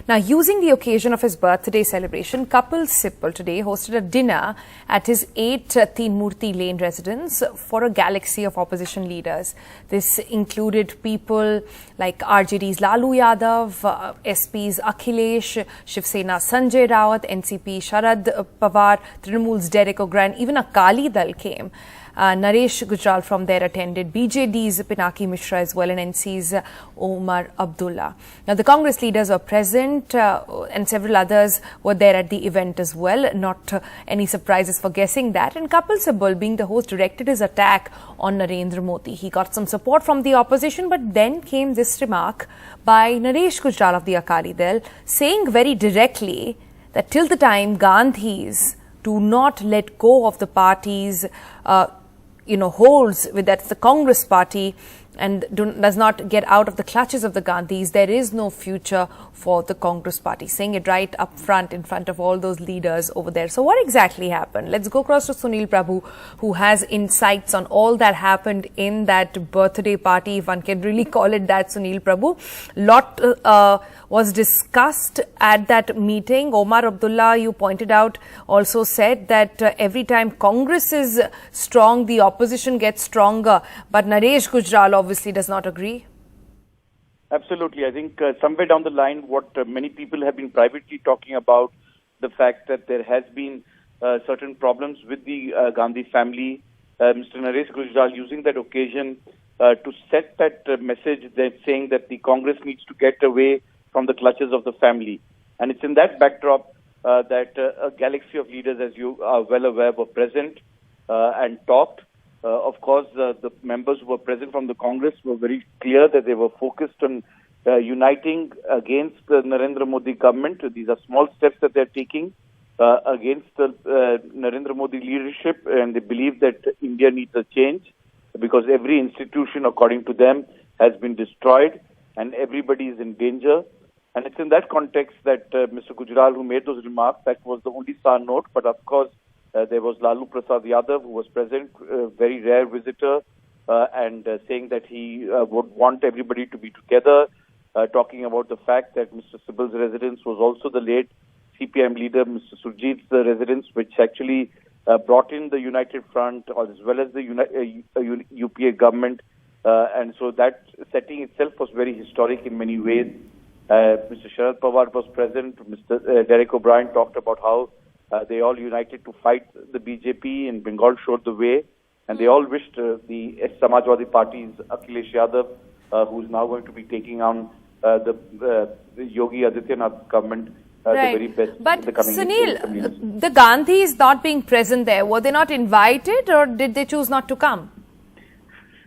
Now, using the occasion of his birthday celebration, Kapil Sibal today hosted a dinner at his 8 Teenmurti Lane residence for a galaxy of opposition leaders. This included people like RJD's Lalu Yadav, SP's Akhilesh, Shiv Sena Sanjay Rawat, NCP Sharad Pawar, Trinamool's Derek O'Brien, even Akali Dal came. Naresh Gujral from there attended, BJD's Pinaki Mishra as well, and NC's Omar Abdullah. Now, the Congress leaders were present and several others were there at the event as well. Not any surprises for guessing that. And Kapil Sibal, being the host, directed his attack on Narendra Modi. He got some support from the opposition, but then came this remark by Naresh Gujral of the Akali Dal, saying very directly that till the time Gandhis do not let go of the party's holds with that the Congress party and does not get out of the clutches of the Gandhis, there is no future for the Congress party, saying it right up front in front of all those leaders over there. So what exactly happened? Let's go across to Sunil Prabhu, who has insights on all that happened in that birthday party, if one can really call it that, Sunil Prabhu. Lot was discussed at that meeting. Omar Abdullah, you pointed out, also said that every time Congress is strong, the opposition gets stronger. But Naresh Gujral obviously does not agree. Absolutely. I think somewhere down the line, what many people have been privately talking about, the fact that there has been certain problems with the Gandhi family. Mr. Naresh Gujral using that occasion to set that message, that saying that the Congress needs to get away from the clutches of the family. And it's in that backdrop that a galaxy of leaders, as you are well aware, were present and talked. Of course, the members who were present from the Congress were very clear that they were focused on uniting against the Narendra Modi government. These are small steps that they're taking against the Narendra Modi leadership, and they believe that India needs a change because every institution, according to them, has been destroyed and everybody is in danger. And it's in that context that Mr. Gujral, who made those remarks, that was the only star note. But of course, there was Lalu Prasad Yadav, who was present, very rare visitor, and saying that he would want everybody to be together, talking about the fact that Mr. Sibal's residence was also the late CPM leader, Mr. Surjit's residence, which actually brought in the United Front as well as the UPA government. And so that setting itself was very historic in many ways. Mr. Sharad Pawar was present. Mr. Derek O'Brien talked about how they all united to fight the BJP, and Bengal showed the way. And they all wished the Samajwadi Party's Akhilesh Yadav, who's now going to be taking on the Yogi Adityanath government, the very best. But the coming Sunil, the Gandhis not being present there, were they not invited or did they choose not to come?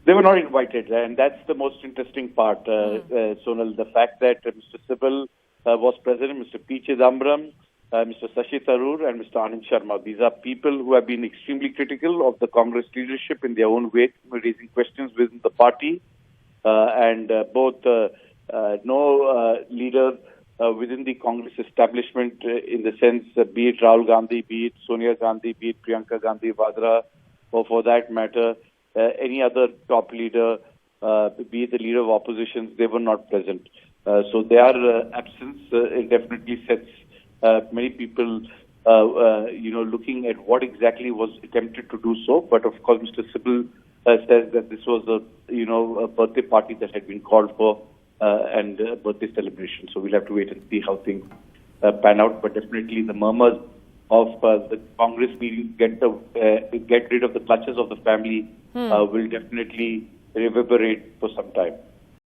They were not invited, and that's the most interesting part, Sonal. The fact that Mr. Sibal was present, Mr. P. Chidambaram, Mr. Shashi Tharoor and Mr. Anand Sharma. These are people who have been extremely critical of the Congress leadership in their own way, raising questions within the party. And both no leader within the Congress establishment, in the sense, be it Rahul Gandhi, be it Sonia Gandhi, be it Priyanka Gandhi Vadra, or for that matter, any other top leader, be it the leader of opposition, they were not present. So their absence definitely sets many people, looking at what exactly was attempted to do so. But of course, Mr. Sibal says that this was a birthday party that had been called for and a birthday celebration. So we'll have to wait and see how things pan out. But definitely the murmurs of the Congress needing to get rid of the clutches of the family will definitely reverberate for some time.